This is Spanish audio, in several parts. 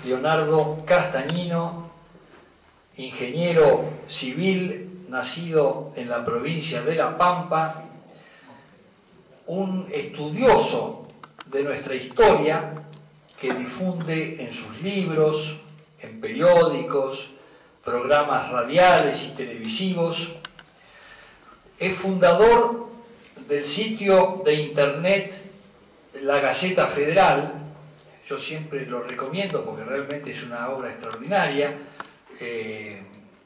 Leonardo Castagnino, ingeniero civil, nacido en la provincia de La Pampa, un estudioso de nuestra historia que difunde en sus libros, en periódicos, programas radiales y televisivos. Es fundador del sitio de internet La Gaceta Federal. Yo siempre lo recomiendo porque realmente es una obra extraordinaria.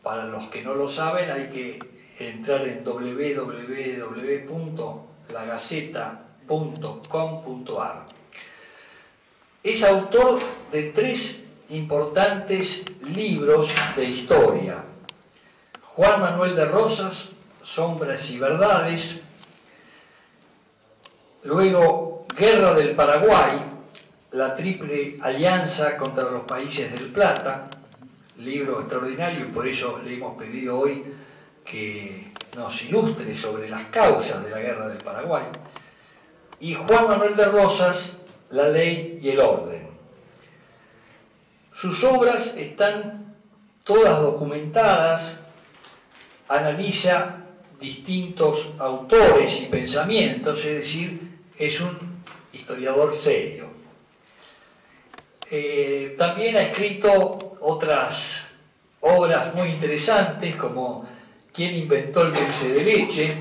Para los que no lo saben, hay que entrar en www.lagaceta.com.ar. Es autor de 3 importantes libros de historia: Juan Manuel de Rosas, Sombras y Verdades; luego Guerra del Paraguay, la Triple Alianza contra los Países del Plata, libro extraordinario, y por eso le hemos pedido hoy que nos ilustre sobre las causas de la Guerra del Paraguay; y Juan Manuel de Rosas, La Ley y el Orden. Sus obras están todas documentadas, analiza distintos autores y pensamientos, es decir, es un historiador serio. También ha escrito otras obras muy interesantes, como ¿Quién inventó el dulce de leche?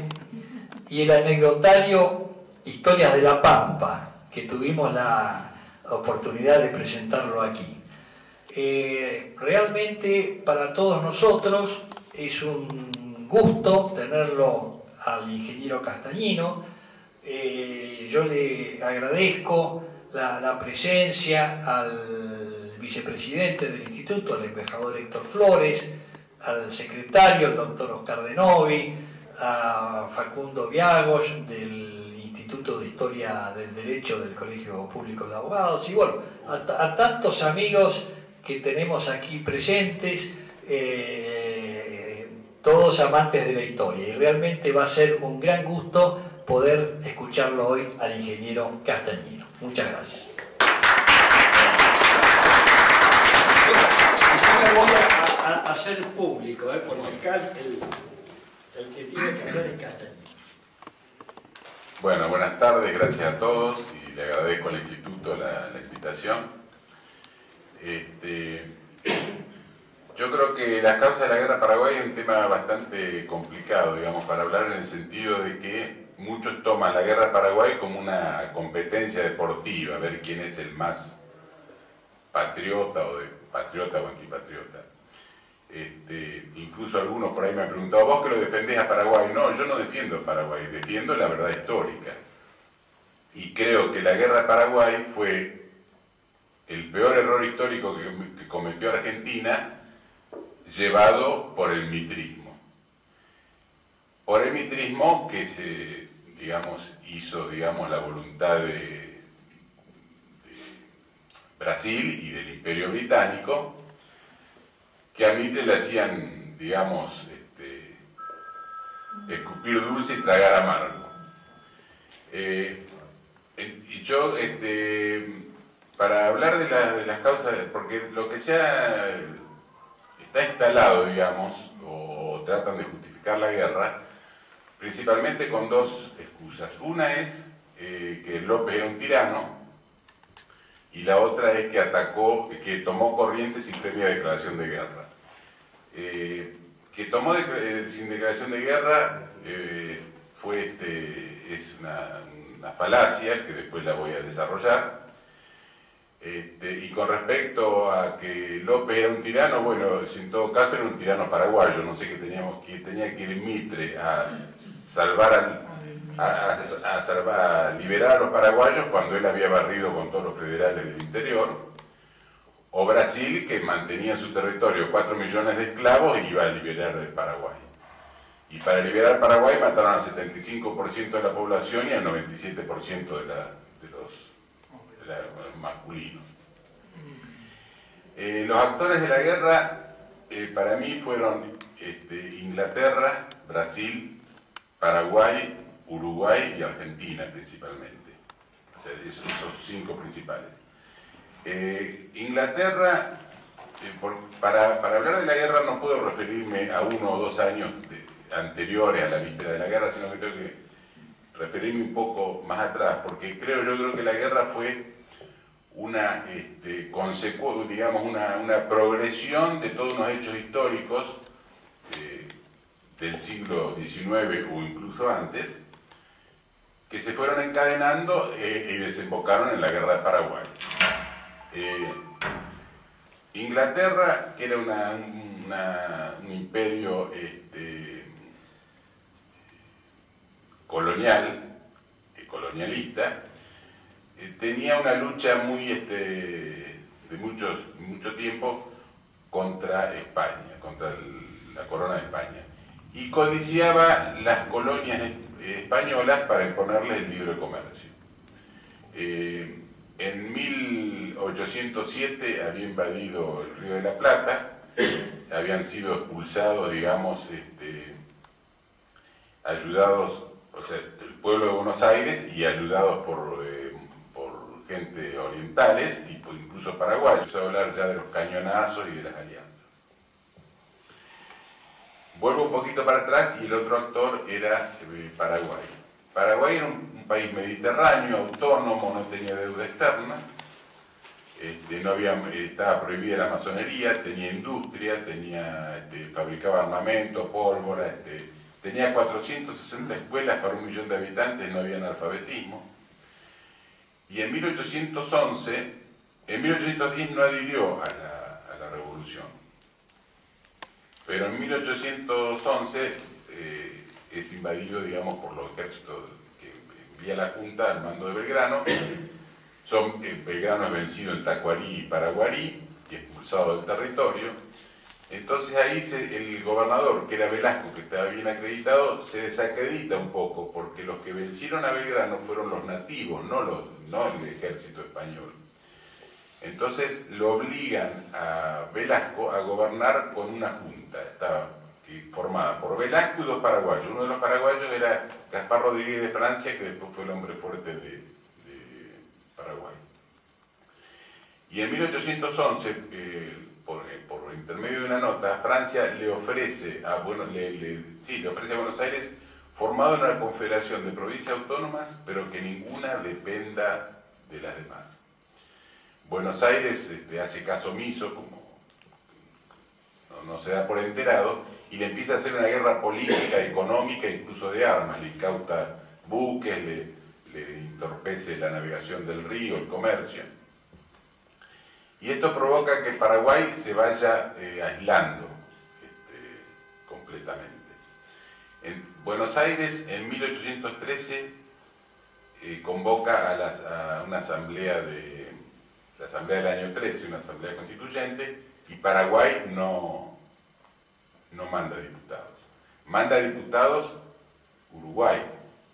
Y el anecdotario Historias de la Pampa, que tuvimos la oportunidad de presentarlo aquí. Realmente para todos nosotros es un gusto tenerlo al ingeniero Castagnino. Yo le agradezco la presencia al vicepresidente del instituto, al embajador Héctor Flores, al secretario, el doctor Oscar de Novi, a Facundo Viagos del Instituto de Historia del Derecho del Colegio Público de Abogados, y bueno, a tantos amigos que tenemos aquí presentes, todos amantes de la historia, y realmente va a ser un gran gusto poder escucharlo hoy al ingeniero Castagnino. Muchas gracias. Yo me voy a hacer público, porque acá el que tiene que hablar es Castagnino. Bueno, buenas tardes, gracias a todos y le agradezco al Instituto la invitación. Yo creo que la causa de la guerra Paraguay es un tema bastante complicado, digamos, para hablar en el sentido de que muchos toman la guerra Paraguay como una competencia deportiva, ver quién es el más patriota o antipatriota. Incluso algunos por ahí me han preguntado, ¿vos que lo defendés a Paraguay? No, yo no defiendo a Paraguay, defiendo la verdad histórica. Y creo que la guerra de Paraguay fue el peor error histórico que cometió Argentina, llevado por el mitrismo. Por el mitrismo que se, hizo, la voluntad de Brasil y del Imperio Británico, que a Mitre le hacían, escupir dulce y tragar amargo. Y yo, para hablar de las causas, porque lo que está instalado, o tratan de justificar la guerra, principalmente con 2 excusas. Una es que López era un tirano, y la otra es que tomó Corrientes sin previa declaración de guerra. Que tomó sin declaración de guerra es una falacia que después la voy a desarrollar. Y con respecto a que López era un tirano, bueno, en todo caso era un tirano paraguayo. No sé qué tenía que ir Mitre a liberar a los paraguayos cuando él había barrido con todos los federales del interior, o Brasil, que mantenía en su territorio 4 millones de esclavos y iba a liberar el Paraguay. Y para liberar Paraguay mataron al 75% de la población y al 97% de los masculinos. Los actores de la guerra para mí fueron Inglaterra, Brasil, Paraguay, Uruguay y Argentina principalmente. O sea, esos 5 principales. Inglaterra, para hablar de la guerra no puedo referirme a 1 o 2 años anteriores a la víspera de la guerra, sino que tengo que referirme un poco más atrás, porque yo creo que la guerra fue una digamos una progresión de todos unos hechos históricos del siglo XIX o incluso antes, que se fueron encadenando y desembocaron en la guerra de Paraguay. Inglaterra, que era un imperio colonialista, tenía una lucha muy de mucho tiempo contra España, contra la corona de España, y codiciaba las colonias españolas para imponerles el libre comercio. En 1807 había invadido el Río de la Plata, habían sido expulsados, digamos, ayudados, o sea, el pueblo de Buenos Aires, y ayudados por gente orientales y incluso paraguayos. Vamos a hablar ya de los cañonazos y de las alianzas. Vuelvo un poquito para atrás y el otro actor era Paraguay. Paraguay era un país mediterráneo, autónomo, no tenía deuda externa, estaba prohibida la masonería, tenía industria, fabricaba armamento, pólvora, tenía 460 escuelas para 1 millón de habitantes, no había analfabetismo. Y en 1810 no adhirió a la revolución, pero en 1811 es invadido, digamos, por los ejércitos que envía la Junta al mando de Belgrano. Belgrano es vencido en Tacuarí y Paraguarí y expulsado del territorio. Entonces ahí el gobernador, que era Velasco, que estaba bien acreditado, se desacredita un poco, porque los que vencieron a Belgrano fueron los nativos, no el ejército español. Entonces lo obligan a Velasco a gobernar con una junta, formada por Velasco y 2 paraguayos. Uno de los paraguayos era Gaspar Rodríguez de Francia, que después fue el hombre fuerte de Paraguay. Y en 1811, por intermedio de una nota, Francia le ofrece a Buenos Aires, formado en una confederación de provincias autónomas, pero que ninguna dependa de las demás. Buenos Aires hace caso omiso, como no se da por enterado, y le empieza a hacer una guerra política, económica, incluso de armas. Le incauta buques, le entorpece la navegación del río, el comercio. Y esto provoca que Paraguay se vaya aislando completamente. En Buenos Aires, en 1813, convoca a una asamblea la asamblea del año 13, una asamblea constituyente, y Paraguay no manda diputados. Manda diputados Uruguay,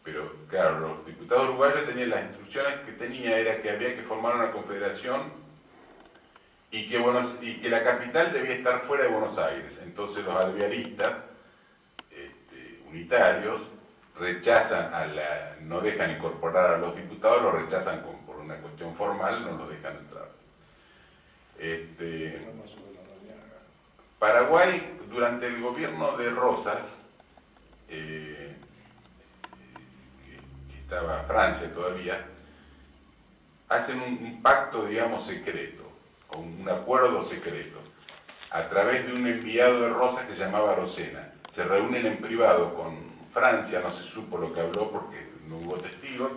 pero claro, los diputados uruguayos tenían las instrucciones que era que había que formar una confederación y que la capital debía estar fuera de Buenos Aires. Entonces los alvearistas unitarios rechazan no dejan incorporar a los diputados, los rechazan por una cuestión formal, no los dejan entrar. Paraguay, durante el gobierno de Rosas, que estaba Francia todavía, hacen un pacto, digamos, secreto, o un acuerdo secreto, a través de un enviado de Rosas que se llamaba Arocena. Se reúnen en privado con Francia, no se supo lo que habló porque no hubo testigos,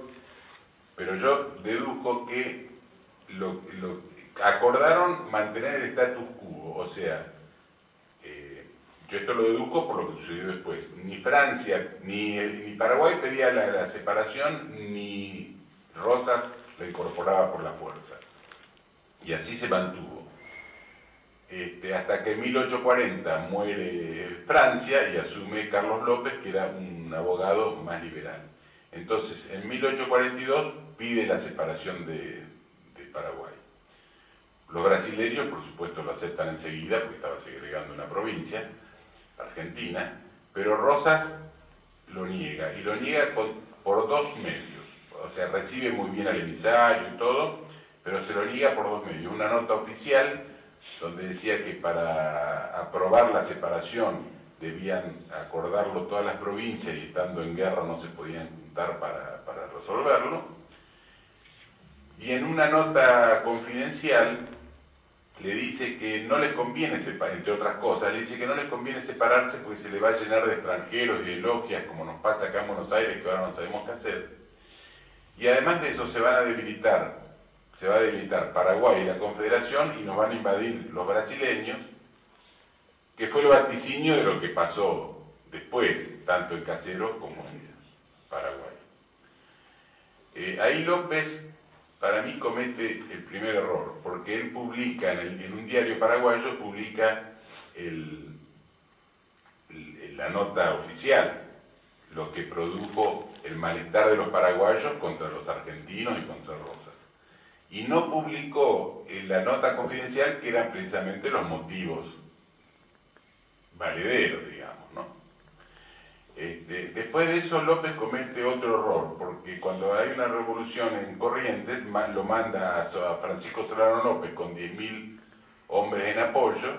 pero yo deduzco que acordaron mantener el status quo, o sea, yo esto lo deduzco por lo que sucedió después. Ni Francia ni Paraguay pedía la separación, ni Rosas la incorporaba por la fuerza. Y así se mantuvo. Hasta que en 1840 muere Francia y asume Carlos López, que era un abogado más liberal. Entonces, en 1842 pide la separación de Paraguay. Los brasileños, por supuesto, lo aceptan enseguida, porque estaba segregando una provincia, Argentina, pero Rosas lo niega, y lo niega por 2 medios. O sea, recibe muy bien al emisario y todo, pero se lo niega por dos medios. Una nota oficial donde decía que para aprobar la separación debían acordarlo todas las provincias y estando en guerra no se podían juntar para resolverlo. Y en una nota confidencial le dice que no les conviene separarse, entre otras cosas, le dice que no les conviene separarse porque se le va a llenar de extranjeros y de logias, como nos pasa acá en Buenos Aires, que ahora no sabemos qué hacer. Y además de eso se va a debilitar Paraguay y la Confederación y nos van a invadir los brasileños, que fue el vaticinio de lo que pasó después, tanto en Caseros como en Paraguay. Ahí López, para mí, comete el primer error, porque él publica en un diario paraguayo, publica la nota oficial, lo que produjo el malestar de los paraguayos contra los argentinos y contra Rosas. Y no publicó en la nota confidencial que eran precisamente los motivos valederos, digamos, ¿no? Después de eso López comete otro error, porque cuando hay una revolución en Corrientes, lo manda a Francisco Solano López con 10.000 hombres en apoyo.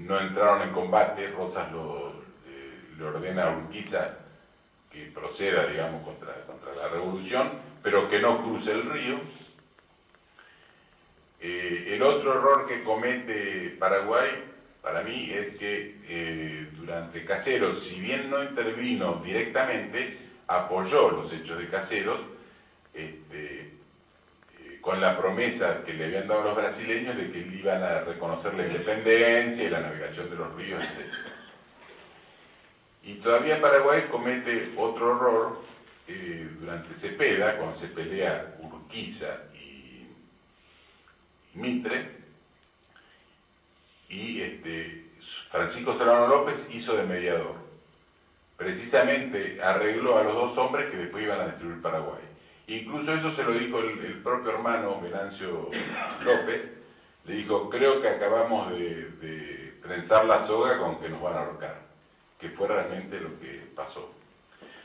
No entraron en combate, Rosas le ordena a Urquiza que proceda, digamos, contra la revolución, pero que no cruce el río. El otro error que comete Paraguay, para mí, es que durante Caseros, si bien no intervino directamente, apoyó los hechos de Caseros, con la promesa que le habían dado los brasileños de que iban a reconocer la independencia y la navegación de los ríos, etc. Y todavía Paraguay comete otro error durante Cepeda, cuando se pelea Urquiza y Mitre, y Francisco Solano López hizo de mediador. Precisamente arregló a los dos hombres que después iban a destruir Paraguay. Incluso eso se lo dijo el propio hermano Venancio López, le dijo: creo que acabamos de trenzar la soga con que nos van a ahorcar, que fue realmente lo que pasó.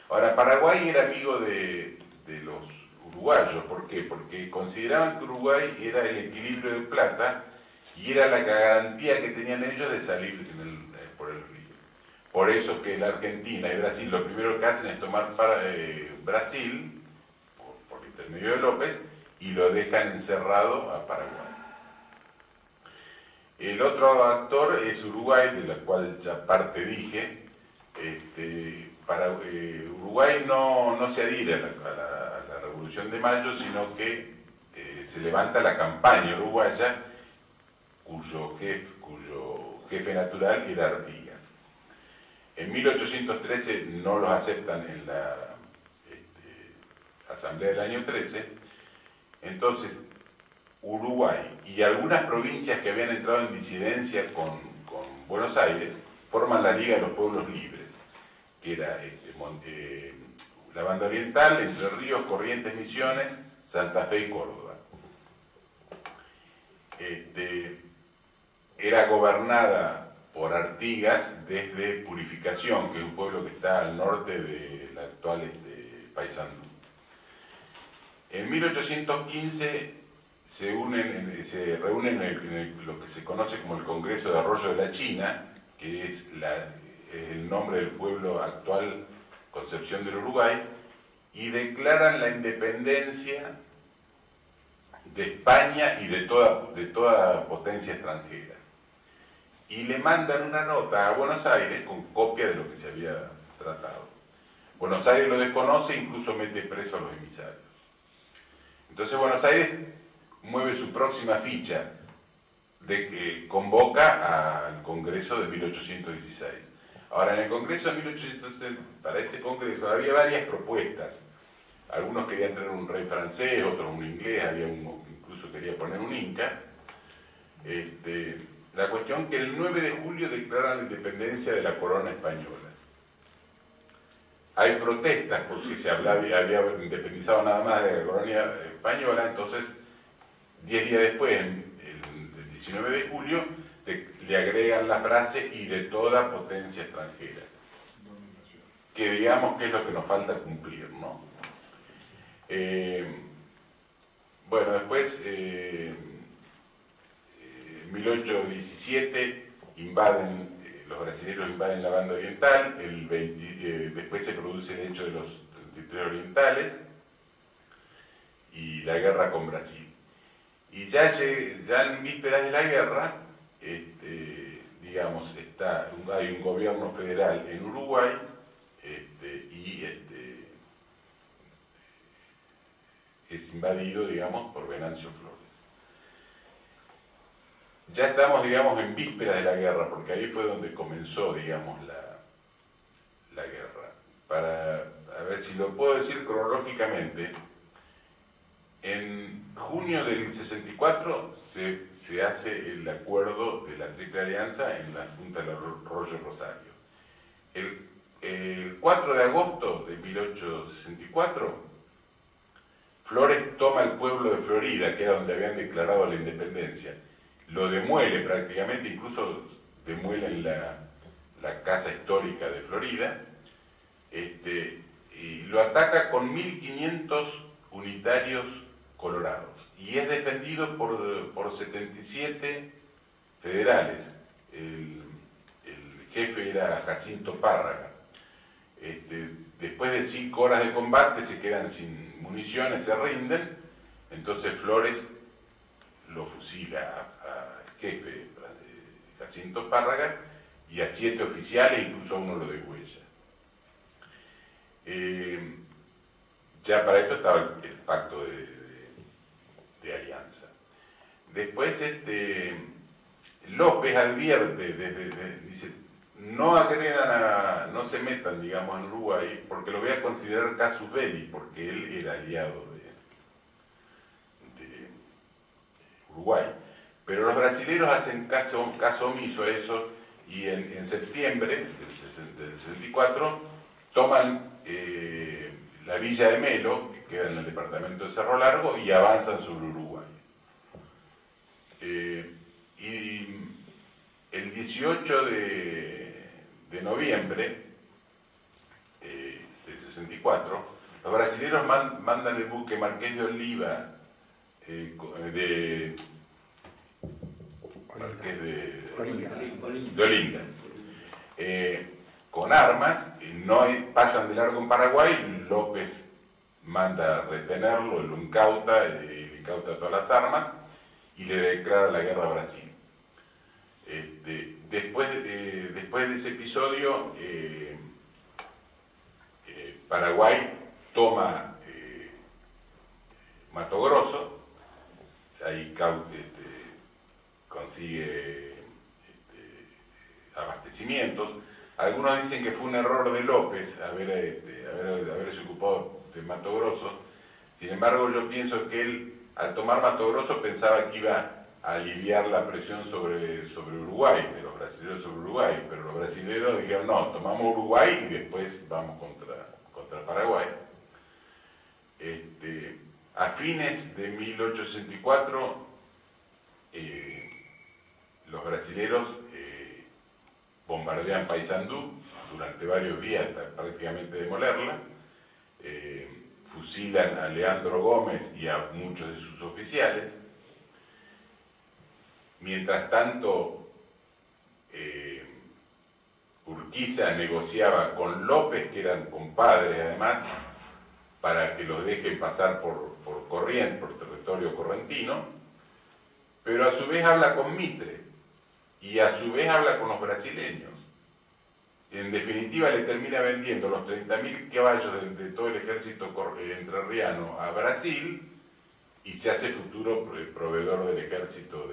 Ahora, Paraguay era amigo de los uruguayos. ¿Por qué? Porque consideraban que Uruguay era el equilibrio de plata y era la garantía que tenían ellos de salir por el río. Por eso que la Argentina y Brasil lo primero que hacen es tomar Brasil, por intermedio de López, y lo dejan encerrado a Paraguay. El otro actor es Uruguay, de la cual ya parte dije. Uruguay no se adhiere a la Revolución de Mayo, sino que se levanta la campaña uruguaya, cuyo jefe natural era Artigas. En 1813 no los aceptan en la Asamblea del año 13, entonces Uruguay y algunas provincias que habían entrado en disidencia con Buenos Aires forman la Liga de los Pueblos Libres, que era la banda oriental, Entre Ríos, Corrientes, Misiones, Santa Fe y Córdoba. Era gobernada por Artigas desde Purificación, que es un pueblo que está al norte de la actual Paysandú. En 1815 se reúnen en lo que se conoce como el Congreso de Arroyo de la China, que es el nombre del pueblo actual Concepción del Uruguay, y declaran la independencia de España y de toda potencia extranjera. Y le mandan una nota a Buenos Aires con copia de lo que se había tratado. Buenos Aires lo desconoce e incluso mete preso a los emisarios. Entonces Buenos Aires mueve su próxima ficha de que convoca al Congreso de 1816. Ahora, en el Congreso de 1816, para ese Congreso había varias propuestas. Algunos querían tener un rey francés, otros un inglés, había uno que incluso quería poner un inca. La cuestión que el 9 de julio declaran la independencia de la corona española. Hay protestas porque había independizado nada más de la corona española, entonces 10 días después, el 19 de julio, le agregan la frase "y de toda potencia extranjera", que digamos que es lo que nos falta cumplir, ¿no? Bueno, después, en 1817, los brasileños invaden la banda oriental, después se produce el hecho de los 33 orientales y la guerra con Brasil. Y ya en vísperas de la guerra, digamos, hay un gobierno federal en Uruguay y es invadido, digamos, por Venancio Flores. Ya estamos, digamos, en vísperas de la guerra, porque ahí fue donde comenzó, digamos, la guerra. A ver si lo puedo decir cronológicamente, en junio del 64 se hace el acuerdo de la Triple Alianza en la Junta de Arroyo Rosario. El 4 de agosto de 1864, Flores toma el pueblo de Florida, que era donde habían declarado la independencia, lo demuele prácticamente, incluso demuelen la casa histórica de Florida, y lo ataca con 1500 unitarios colorados, y es defendido por 77 federales. El jefe era Jacinto Párraga. Después de 5 horas de combate se quedan sin municiones, se rinden, entonces Flores lo fusila al jefe Jacinto Párraga y a 7 oficiales, incluso a uno lo degüella. Ya para esto estaba el pacto de alianza. Después López advierte, dice, no agredan no se metan, digamos, en Uruguay, porque lo voy a considerar casus belli, porque él era aliado de Uruguay. Pero los brasileños hacen caso omiso a eso, y en septiembre del 64 toman la villa de Melo, que queda en el departamento de Cerro Largo, y avanzan sobre Uruguay. Y el 18 de noviembre del 64, los brasileños mandan el buque Marqués de Oliva, de Olinda, con armas, pasan de largo en Paraguay. López manda retenerlo, lo incauta, le incauta todas las armas y le declara la guerra a Brasil. Después de ese episodio, Paraguay toma Mato Grosso, ahí consigue abastecimientos. Algunos dicen que fue un error de López haberse ocupado de Mato Grosso. Sin embargo, yo pienso que él, al tomar Mato Grosso, pensaba que iba a aliviar la presión sobre Uruguay, de los brasileños sobre Uruguay, pero los brasileños dijeron, no, tomamos Uruguay y después vamos contra Paraguay. A fines de 1864, los brasileños bombardean Paysandú durante varios días hasta prácticamente demolerla, fusilan a Leandro Gómez y a muchos de sus oficiales. Mientras tanto, Urquiza negociaba con López, que eran compadres además, para que los dejen pasar por territorio correntino, pero a su vez habla con Mitre y a su vez habla con los brasileños. En definitiva, le termina vendiendo los 30.000 caballos de todo el ejército entrerriano a Brasil y se hace futuro proveedor del ejército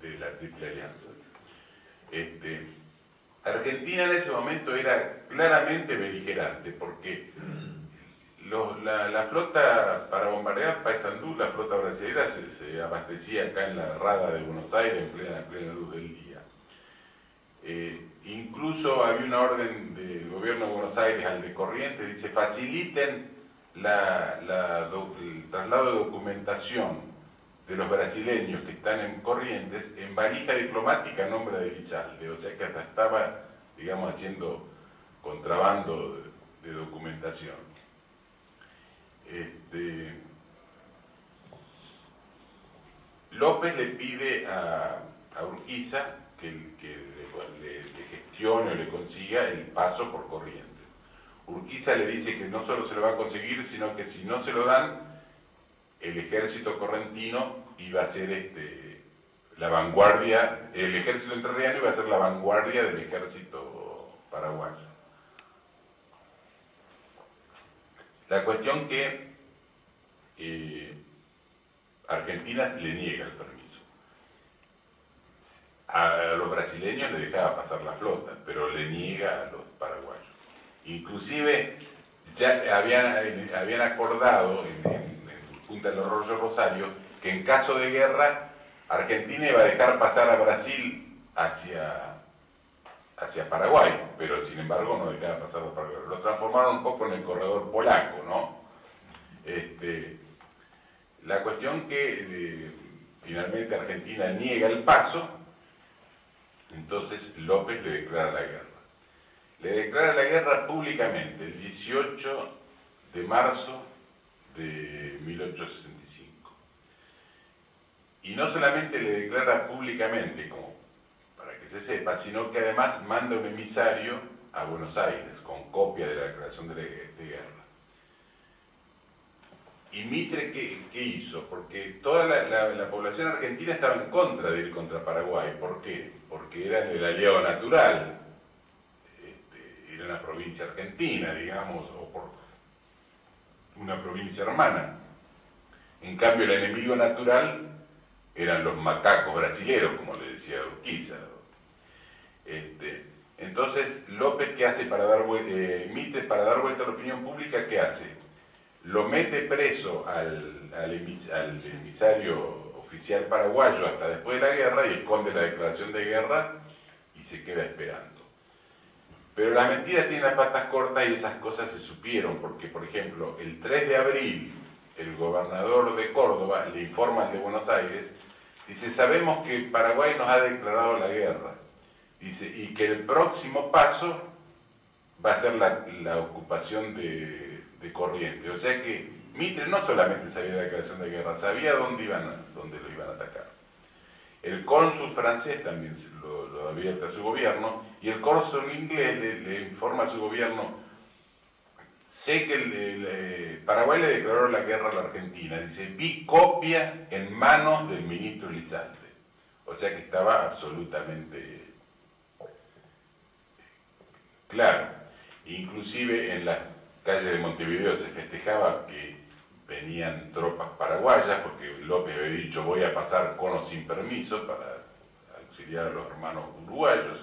de la Triple Alianza. Argentina en ese momento era claramente beligerante, porque la flota para bombardear Paysandú, la flota brasileña, se abastecía acá en la rada de Buenos Aires en plena luz del día. Incluso había una orden del gobierno de Buenos Aires al de Corrientes, dice, faciliten el traslado de documentación de los brasileños que están en Corrientes en valija diplomática a nombre de Elizalde, o sea que hasta estaba, digamos, haciendo contrabando de documentación. López le pide a Urquiza que le gestione o le consiga el paso por Corrientes. Urquiza le dice que no solo se lo va a conseguir, sino que si no se lo dan, el ejército correntino iba a ser la vanguardia, el ejército entrerriano iba a ser la vanguardia del ejército paraguayo. La cuestión que Argentina le niega el permiso. A los brasileños le dejaba pasar la flota, pero le niega a los paraguayos. Inclusive ya habían acordado en Punta del Arroyo Rosario que en caso de guerra Argentina iba a dejar pasar a Brasil hacia Paraguay, pero sin embargo no dejaba pasar a Paraguay. Lo transformaron un poco en el corredor polaco, ¿no? La cuestión que finalmente Argentina niega el paso, entonces López le declara la guerra. Le declara la guerra públicamente el 18 de marzo de 1865. Y no solamente le declara públicamente, como para que se sepa, sino que además manda un emisario a Buenos Aires con copia de la declaración de guerra. ¿Y Mitre qué hizo? Porque toda la población argentina estaba en contra de ir contra Paraguay. ¿Por qué? Porque eran el aliado natural. Era una provincia argentina, digamos, o por una provincia hermana. En cambio, el enemigo natural eran los macacos brasileros, como le decía Urquiza. Entonces, López, ¿qué hace para dar Mitre, para dar vuelta a la opinión pública? ¿Qué hace? Lo mete preso al emisario oficial paraguayo hasta después de la guerra y esconde la declaración de guerra y se queda esperando. Pero la mentira tiene las patas cortas y esas cosas se supieron, porque, por ejemplo, el 3 de abril, el gobernador de Córdoba le informa al de Buenos Aires, dice, sabemos que Paraguay nos ha declarado la guerra, dice, y que el próximo paso va a ser la ocupación de Corrientes. O sea que Mitre no solamente sabía la declaración de guerra, sabía dónde lo iban a atacar. El cónsul francés también lo advierte a su gobierno, y el cónsul inglés le informa a su gobierno, sé que Paraguay le declaró la guerra a la Argentina, dice, vi copia en manos del ministro Elizalde. O sea que estaba absolutamente claro. Inclusive en las calles de Montevideo se festejaba que venían tropas paraguayas, porque López había dicho voy a pasar con o sin permiso para auxiliar a los hermanos uruguayos.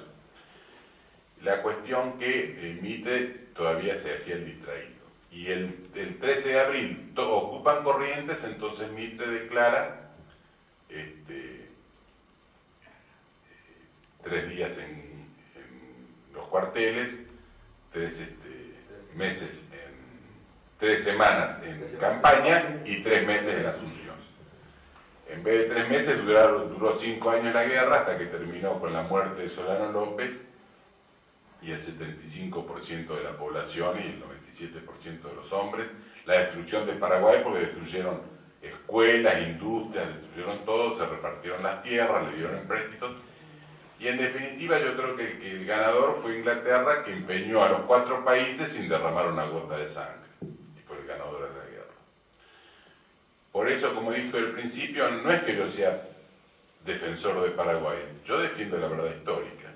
La cuestión que Mitre todavía se hacía el distraído. Y el 13 de abril ocupan Corrientes, entonces Mitre declara 3 días en los cuarteles, 3 semanas en campaña y 3 meses en Asunción. En vez de 3 meses duró 5 años la guerra hasta que terminó con la muerte de Solano López y el 75% de la población y el 97% de los hombres, la destrucción de Paraguay porque destruyeron escuelas, industrias, destruyeron todo, se repartieron las tierras, le dieron empréstitos. Y en definitiva yo creo que el ganador fue Inglaterra, que empeñó a los 4 países sin derramar una gota de sangre. Y fue el ganador de la guerra. Por eso, como dije al principio, no es que yo sea defensor de Paraguay, yo defiendo la verdad histórica.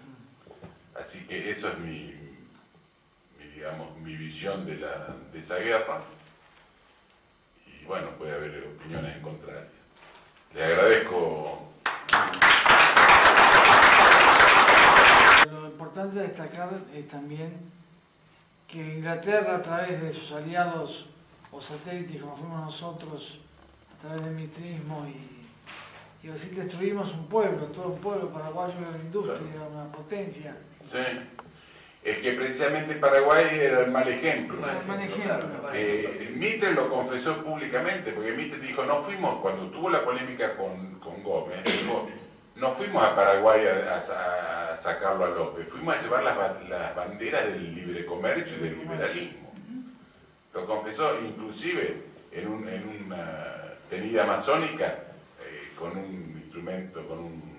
Así que eso es mi visión de esa guerra. Y bueno, puede haber opiniones en contrarias. Le agradezco. Lo importante destacar es también que Inglaterra, a través de sus aliados o satélites, como fuimos nosotros, a través del mitrismo y así destruimos un pueblo, todo un pueblo paraguayo era una industria, era una potencia. Sí, es que precisamente Paraguay era el mal ejemplo. Mitre lo confesó públicamente, porque Mitre dijo, no fuimos, cuando tuvo la polémica con Gómez, dijo, no fuimos a Paraguay a sacarlo a López, fuimos a llevar las banderas del libre comercio y del liberalismo. Lo confesó inclusive en una tenida masónica, con un instrumento, con un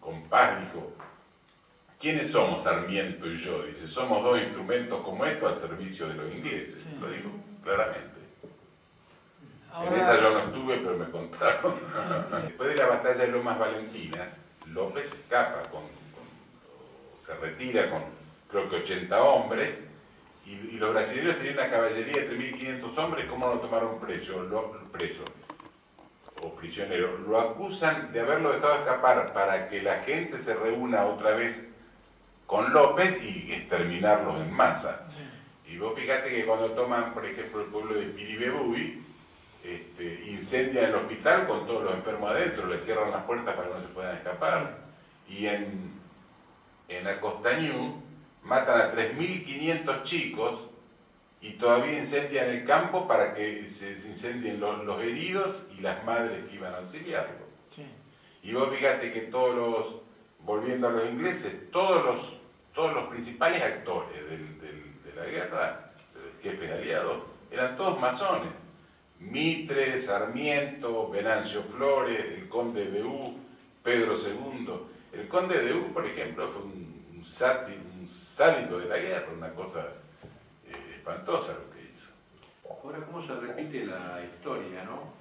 compás, dijo: ¿quiénes somos Sarmiento y yo? Dice: somos dos instrumentos como estos al servicio de los ingleses. Sí. Lo dijo claramente. Ahora... En esa yo no estuve, pero me contaron. Después de la batalla de Lomas Valentinas, López escapa, se retira con creo que 80 hombres, y los brasileños tenían una caballería de 3.500 hombres. ¿Cómo lo tomaron preso o prisionero? Lo acusan de haberlo dejado escapar para que la gente se reúna otra vez con López y exterminarlos en masa. Sí. Y vos fíjate que cuando toman, por ejemplo, el pueblo de Piribebuy, incendian el hospital con todos los enfermos adentro, le cierran las puertas para que no se puedan escapar. Y en Acostañú matan a 3.500 chicos y todavía incendian el campo para que se incendien los heridos y las madres que iban a auxiliarlo. Sí. Y vos fíjate que volviendo a los ingleses, todos los principales actores de la guerra, los jefes aliados, eran todos masones. Mitre, Sarmiento, Venancio Flores, el conde de U, Pedro II. El conde de U, por ejemplo, fue un sádico de la guerra, una cosa espantosa lo que hizo. Ahora, ¿cómo se repite la historia, no?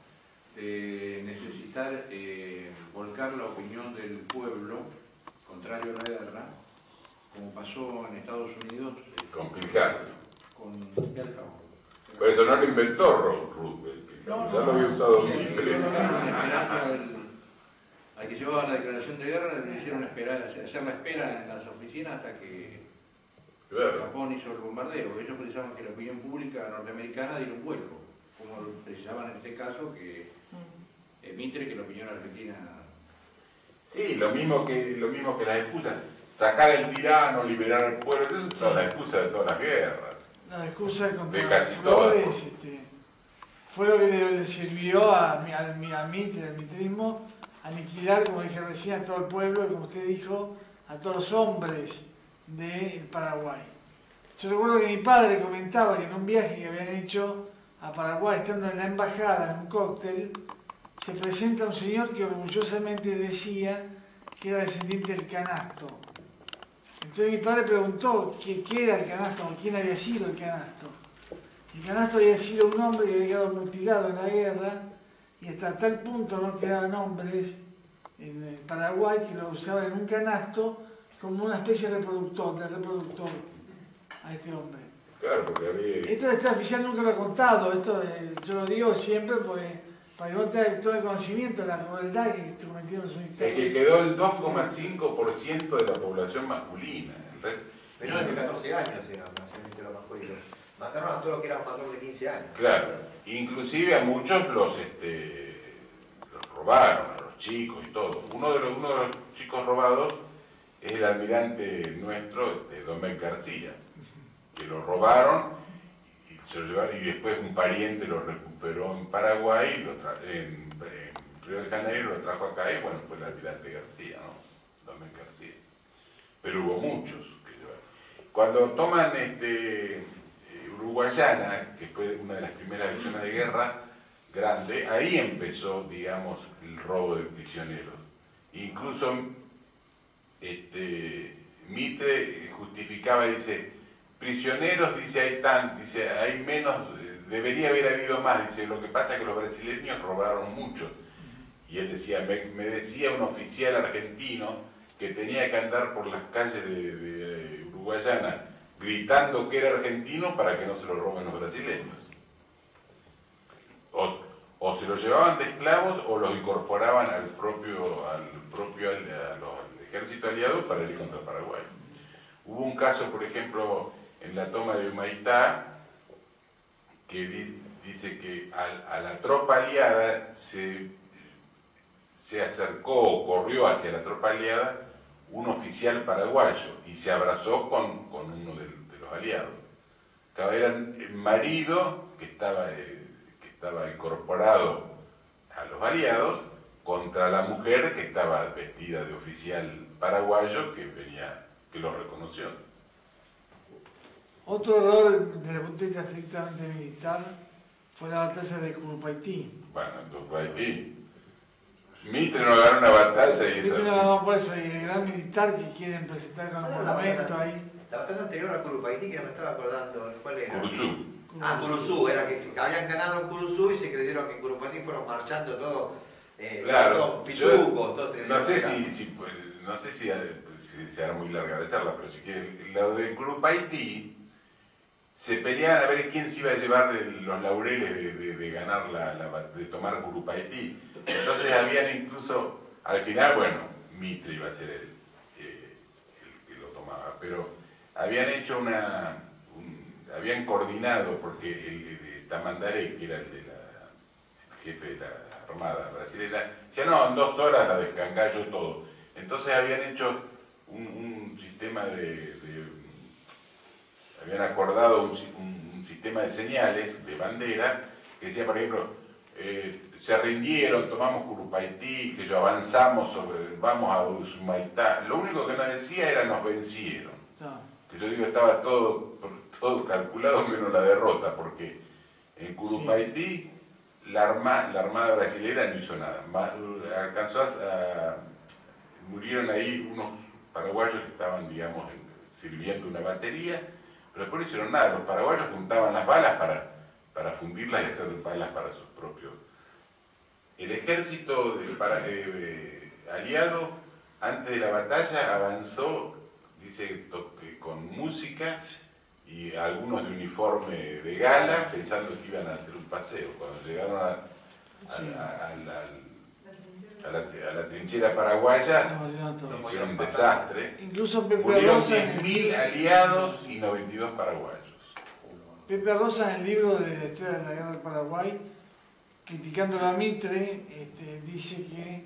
De necesitar volcar la opinión del pueblo contrario a la guerra, como pasó en Estados Unidos con Pearl con Pearl Harbor. Pero eso no lo inventó Roosevelt, ya lo había usado Mitre. Al que llevaba la declaración de guerra le hicieron hacer la espera en las oficinas hasta que Japón hizo el bombardeo. Ellos pensaban que la opinión pública norteamericana diera un vuelco, como precisaban en este caso que Mitre, que la opinión argentina. Sí, lo mismo que las excusas. Sacar al tirano, liberar al pueblo, eso es la excusa de todas las guerras. La excusa contra de casi Flores fue lo que le sirvió al Mitre, al mitrismo, aniquilar, como dije recién, a todo el pueblo y, como usted dijo, a todos los hombres del Paraguay. Yo recuerdo que mi padre comentaba que en un viaje que habían hecho a Paraguay, estando en la embajada, en un cóctel, se presenta un señor que orgullosamente decía que era descendiente del canasto. Entonces mi padre preguntó qué era el canasto, o quién había sido el canasto. El canasto había sido un hombre que había quedado mutilado en la guerra, y hasta tal punto no quedaban hombres en Paraguay que lo usaban en un canasto como una especie de reproductor a este hombre. Claro, porque había... Esto el Estado oficial nunca lo ha contado, esto yo lo digo siempre porque para que no tenga todo el conocimiento de la crueldad que cometieron los militares. Es que quedó el 2,5% de la población masculina. Menores de 14 años eran nacionalmente los masculinos. Mataron a todos los que eran mayores de 15 años. Claro, inclusive a muchos los robaron, a los chicos y todo. Uno de los chicos robados es el almirante nuestro, Don Ben García, que lo robaron y se lo llevaron, y después un pariente lo recuperó en Paraguay, en Río de Janeiro, lo trajo acá, y bueno, fue el almirante García, ¿no? Don Ben García. Pero hubo muchos que llevaron. Cuando toman Uruguayana, que fue una de las primeras acciones de guerra grande, ahí empezó, digamos, el robo de prisioneros. Incluso Mitre justificaba, dice, prisioneros, dice, hay menos, debería haber habido más, dice, lo que pasa es que los brasileños robaron mucho. Y él decía, me decía un oficial argentino que tenía que andar por las calles de Uruguayana gritando que era argentino para que no se lo roben los brasileños. O se los llevaban de esclavos o los incorporaban al ejército aliado para ir contra Paraguay. Hubo un caso, por ejemplo, en la toma de Humaitá, que dice que a la tropa aliada se acercó o corrió hacia la tropa aliada un oficial paraguayo y se abrazó con uno de los aliados. Era el marido que estaba incorporado a los aliados contra la mujer que estaba vestida de oficial paraguayo que lo reconoció. Otro error desde el punto de vista estrictamente militar fue la batalla de Curupaytí. Bueno, en Curupaytí. Mitre no ganó una batalla y eso. Mitre no ganó por eso, y el gran militar que quieren presentar con el monumento ahí. La batalla anterior a Curupaytí, que no me estaba acordando, ¿cuál era? Curuzú. Ah, Curuzú, era que habían ganado en Curuzú y se creyeron que en Curupaytí fueron marchando todos, claro, todos pitucos, todos no sé si será muy larga la charla, pero sí que lo de Curupaytí se peleaban a ver quién se iba a llevar los laureles de ganar de tomar Curupaytí. Entonces habían incluso, al final, bueno, Mitre iba a ser el que lo tomaba, pero habían hecho habían coordinado, porque el de Tamandaré, que era el jefe de la Armada brasileña, decía, no, en 2 horas la descangallo todo. Entonces habían hecho un sistema habían acordado un sistema de señales, de bandera, que decía, por ejemplo, se rindieron, tomamos Curupaytí, que yo avanzamos, vamos a Usumaitá. Lo único que no decía era nos vencieron. Que yo digo, estaba todo calculado menos la derrota, porque en Curupaytí la Armada brasileña no hizo nada. Murieron ahí unos paraguayos que estaban, digamos, sirviendo una batería, pero después no hicieron nada. Los paraguayos juntaban las balas para fundirlas y hacer balas para sus propios. El ejército aliado, antes de la batalla, avanzó, dice, con música y algunos de uniforme de gala, pensando que iban a hacer un paseo. Cuando llegaron a la trinchera paraguaya, hicieron un desastre. Incluso Pepe murieron Rosa 10.000 aliados y 92 paraguayos. Pepe Rosa, en el libro de la historia de la guerra del Paraguay, criticando a Mitre, dice que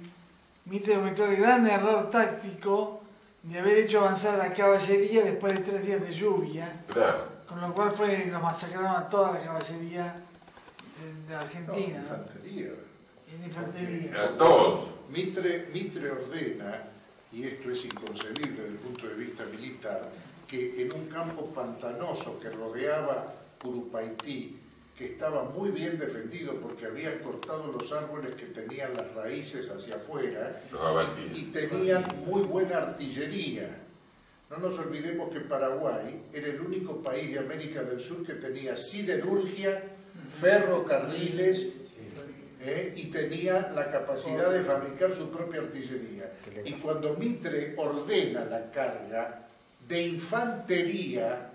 Mitre cometió el gran error táctico de haber hecho avanzar a la caballería después de 3 días de lluvia, Claro. con lo cual los masacraron a toda la caballería de Argentina. No, infantería. En infantería. A todos. Mitre ordena, y esto es inconcebible desde el punto de vista militar, que en un campo pantanoso que rodeaba Curupaytí, que estaba muy bien defendido porque había cortado los árboles que tenían las raíces hacia afuera y tenían muy buena artillería. No nos olvidemos que Paraguay era el único país de América del Sur que tenía siderurgia, ferrocarriles y tenía la capacidad de fabricar su propia artillería. Y cuando Mitre ordena la carga de infantería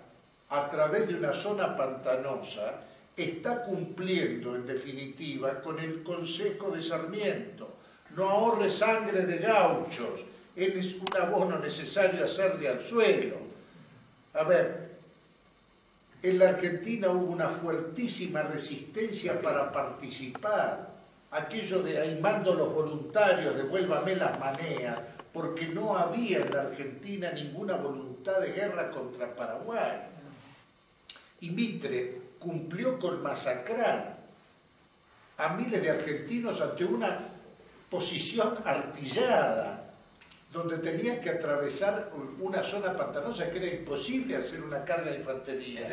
a través de una zona pantanosa, está cumpliendo en definitiva con el consejo de Sarmiento. No ahorre sangre de gauchos, es un abono necesario hacerle al suelo. A ver, en la Argentina hubo una fuertísima resistencia para participar. Aquello de ahí mando los voluntarios, devuélvame las maneas, porque no había en la Argentina ninguna voluntad de guerra contra Paraguay. Y Mitre cumplió con masacrar a miles de argentinos ante una posición artillada, donde tenían que atravesar una zona pantanosa que era imposible hacer una carga de infantería.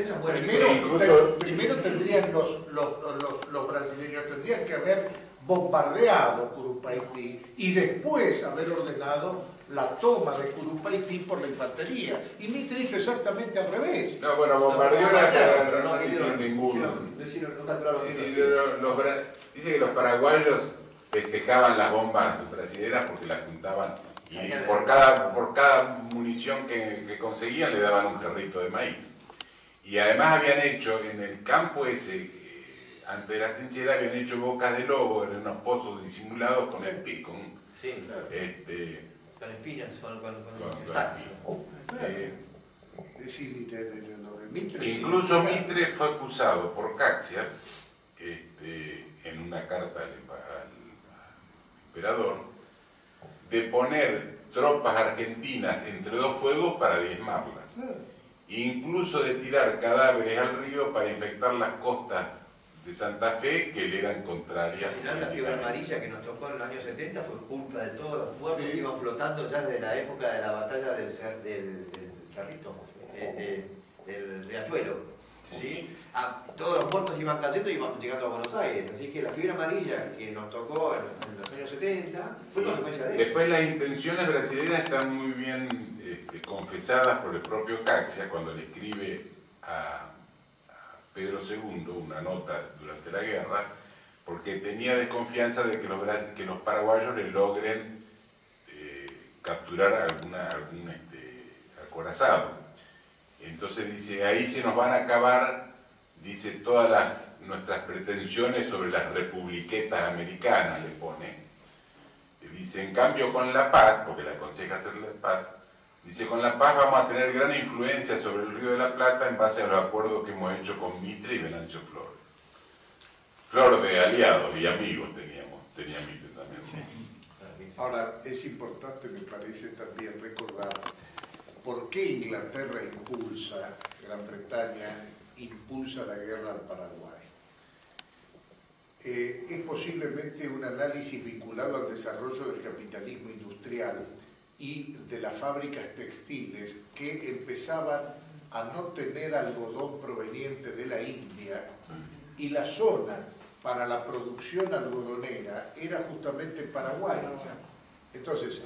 Primero tendrían los brasileños tendrían que haber bombardeado Curupaytí y después haber ordenado la toma de Curupaytí por la infantería. Y Mitre hizo exactamente al revés. No, bueno, bombardeó pero no hicieron ninguno. Dice que los paraguayos festejaban las bombas brasileñas porque las juntaban y por cada munición que conseguían le daban un jarrito de maíz. Y además habían hecho en el campo ese, ante la trinchera, habían hecho bocas de lobo en unos pozos disimulados con el pico. Sí, claro. Con espinas, incluso Mitre fue acusado por Caxias, en una carta al emperador, de poner tropas argentinas entre 2 fuegos para diezmarlas, e incluso de tirar cadáveres al río para infectar las costas de Santa Fe, que le eran contrarias. Al final la fiebre amarilla que nos tocó en el año 70 fue culpa de todos los pueblos que iban flotando ya desde la época de la batalla del Cerrito, del Riachuelo. ¿sí? Todos los muertos iban cayendo y iban llegando a Buenos Aires. Así que la fiebre amarilla que nos tocó en los años 70 fue consecuencia de eso. Después las intenciones brasileñas están muy bien confesadas por el propio Caxia cuando le escribe a Pedro II una nota durante la guerra, porque tenía desconfianza de que los paraguayos le logren capturar algún acorazado. Entonces dice, ahí se nos van a acabar, dice, todas nuestras pretensiones sobre las republiquetas americanas, le pone. Dice, en cambio con la paz, porque le aconseja hacer la paz, dice, con la paz vamos a tener gran influencia sobre el Río de la Plata en base a los acuerdos que hemos hecho con Mitre y Venancio Flores. Flor de aliados y amigos tenía Mitre también. Sí. Ahora, es importante, me parece, también recordar por qué Inglaterra impulsa, Gran Bretaña impulsa la guerra al Paraguay. Es posiblemente un análisis vinculado al desarrollo del capitalismo industrial y de las fábricas textiles que empezaban a no tener algodón proveniente de la India, y la zona para la producción algodonera era justamente Paraguay. Entonces,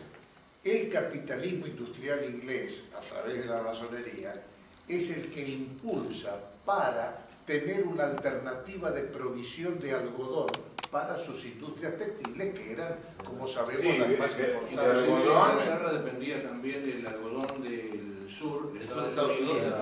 el capitalismo industrial inglés, a través de la masonería, es el que impulsa para tener una alternativa de provisión de algodón para sus industrias textiles, que eran, como sabemos, las más importantes. La guerra dependía también del algodón del sur, de Estados Unidos.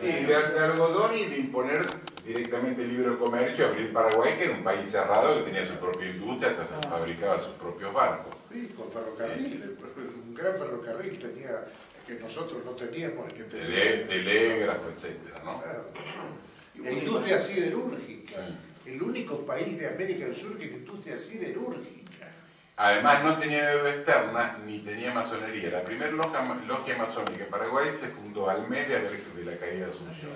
Sí, de algodón y de imponer directamente el libre comercio, abrir Paraguay, que era un país cerrado que tenía su propia industria, hasta fabricaba sus propios barcos. Sí, con ferrocarril, un gran ferrocarril tenía, que nosotros no teníamos, que telégrafo, etcétera, ¿no? Claro. La industria siderúrgica, sí. El único país de América del Sur que tiene industria siderúrgica. Además no tenía deuda externa ni tenía masonería. La primera logia masónica en Paraguay se fundó al mes de la caída de Asunción.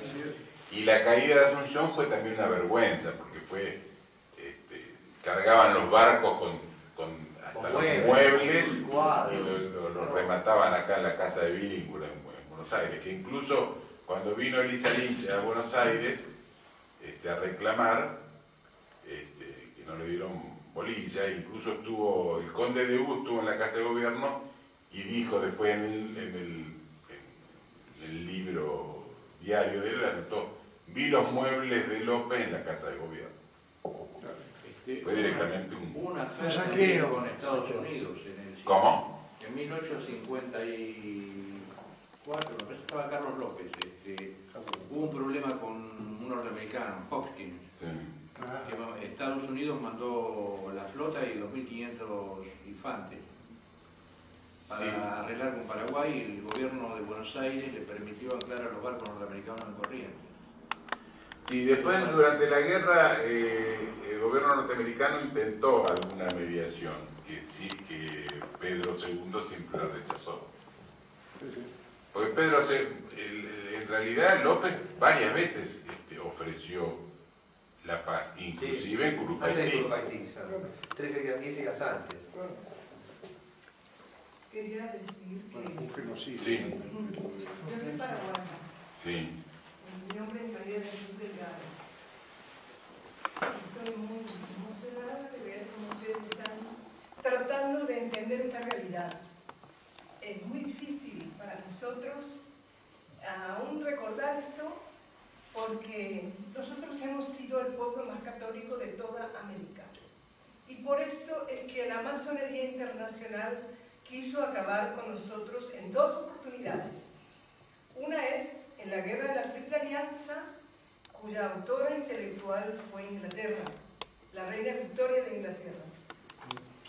Y la caída de Asunción fue también una vergüenza, porque cargaban los barcos hasta los muebles y los remataban acá en la casa de Billingham en Buenos Aires, que incluso cuando vino Elisa Lynch a Buenos Aires a reclamar, que no le dieron bolilla, incluso el conde de Hugo estuvo en la casa de gobierno y dijo después en el libro diario de él, anotó, vi los muebles de López en la casa de gobierno. Fue directamente una saqueo con Estados Unidos en el ¿Cómo? En 1854, me parece que estaba Carlos López, hubo un problema con un norteamericano, Hopkins, sí. Que Estados Unidos mandó la flota y 2.500 infantes para arreglar con Paraguay, y el gobierno de Buenos Aires le permitió anclar a los barcos norteamericanos en Corrientes. Sí, después durante la guerra el gobierno norteamericano intentó alguna mediación, que Pedro II siempre la rechazó. Porque en realidad López varias veces ofreció la paz, inclusive en Curupaití. Antes de Curupaití, 13 días antes. Quería decir que... Sí. Yo soy paraguaya. Sí. Mi nombre es María de Jesús Delgado. Estoy muy emocionada de ver cómo ustedes están tratando de entender esta realidad. Es muy difícil para nosotros aún recordar esto, porque nosotros hemos sido el pueblo más católico de toda América. Y por eso es que la masonería internacional quiso acabar con nosotros en dos oportunidades. Una es en la Guerra de la Triple Alianza, cuya autora intelectual fue Inglaterra, la reina Victoria de Inglaterra,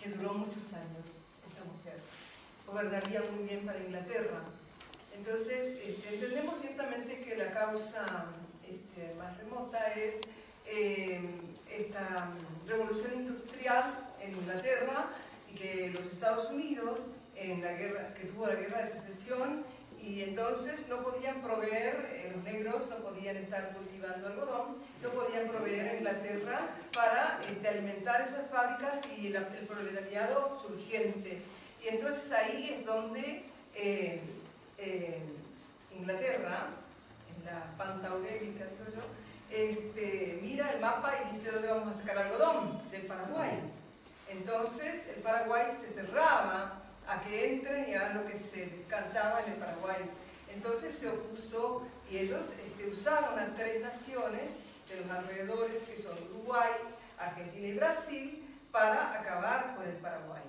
que duró muchos años, esa mujer. Gobernaría muy bien para Inglaterra. Entonces, entendemos ciertamente que la causa más remota es esta revolución industrial en Inglaterra, y que los Estados Unidos, en la guerra, que tuvo la guerra de secesión, y entonces no podían proveer, los negros no podían estar cultivando algodón, no podían proveer a Inglaterra para alimentar esas fábricas y el proletariado surgiente. Y entonces ahí es donde Inglaterra en la Pantaurélica, digo yo, mira el mapa y dice dónde vamos a sacar algodón, del Paraguay. Entonces el Paraguay se cerraba a que entren y hagan lo que se cantaba en el Paraguay. Entonces se opuso y ellos usaron a 3 naciones de los alrededores, que son Uruguay, Argentina y Brasil, para acabar con el Paraguay.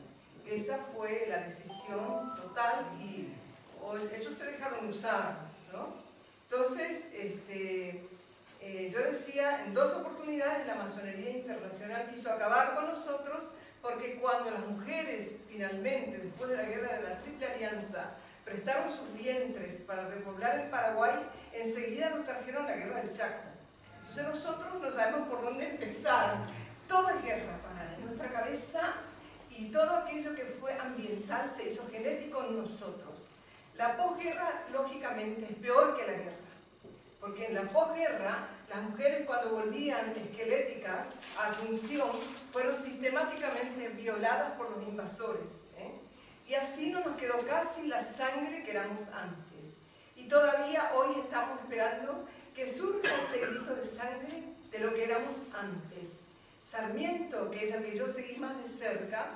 Esa fue la decisión total y ellos se dejaron usar, ¿no? Entonces, yo decía, en 2 oportunidades la masonería internacional quiso acabar con nosotros, porque cuando las mujeres finalmente, después de la guerra de la Triple Alianza, prestaron sus vientres para repoblar el Paraguay, enseguida nos trajeron la guerra del Chaco. Entonces nosotros no sabemos por dónde empezar. Todo es guerra para nuestra cabeza, y todo aquello que fue ambiental se hizo genético en nosotros. La posguerra, lógicamente, es peor que la guerra, porque en la posguerra las mujeres, cuando volvían esqueléticas a Asunción, fueron sistemáticamente violadas por los invasores, y así no nos quedó casi la sangre que éramos antes. Y todavía hoy estamos esperando que surja ese grito de sangre de lo que éramos antes. Sarmiento, que es el que yo seguí más de cerca,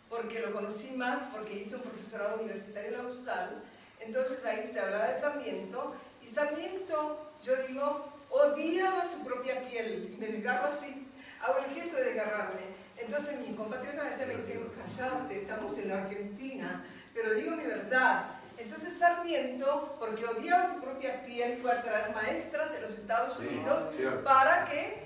porque lo conocí más, porque hice un profesorado universitario en la USAL, entonces ahí se hablaba de Sarmiento, y Sarmiento, yo digo, odiaba su propia piel, y me desgarro así, hago el gesto de desgarrarme. Entonces mis compatriotas a veces me dicen, callate, estamos en la Argentina, pero digo mi verdad. Entonces Sarmiento, porque odiaba su propia piel, fue a traer maestras de los Estados Unidos para que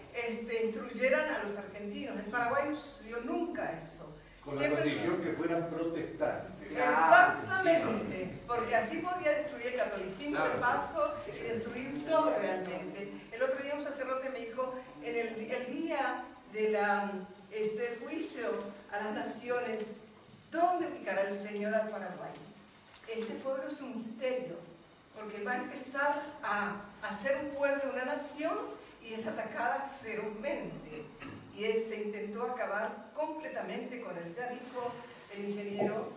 instruyeran a los argentinos. En Paraguay no sucedió nunca eso. Con la condición que fueran protestantes. Exactamente, porque así podía destruir el catolicismo de paso y destruir todo realmente. El otro día un sacerdote me dijo, en el día del juicio a las naciones, ¿dónde ubicará el Señor al Paraguay? Este pueblo es un misterio, porque va a empezar a ser un pueblo, una nación, y es atacada ferozmente. Y él se intentó acabar completamente con él. Ya dijo el ingeniero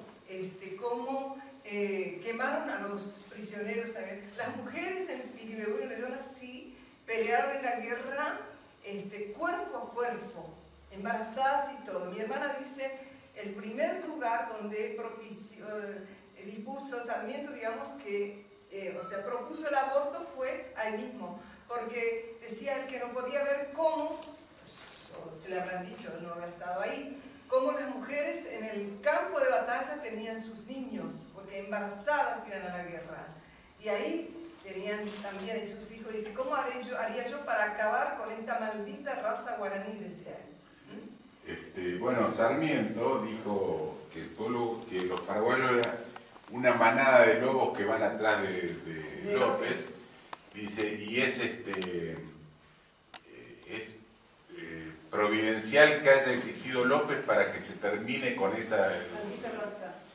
cómo quemaron a los prisioneros. Las mujeres en Piribebuy, donde yo nací, pelearon en la guerra cuerpo a cuerpo, embarazadas y todo. Mi hermana dice, el primer lugar donde dispuso Sarmiento, digamos que, propuso el aborto fue ahí mismo, porque decía él que no podía ver cómo, se le habrán dicho, no haber estado ahí, cómo las mujeres en el campo de batalla tenían sus niños, porque embarazadas iban a la guerra. Y ahí tenían también sus hijos. Dice, ¿cómo haría yo para acabar con esta maldita raza guaraní? Decía él. Bueno, Sarmiento dijo que el pueblo, que los paraguayos eran una manada de lobos que van atrás de López. Dice, y es providencial que haya existido López para que se termine con esa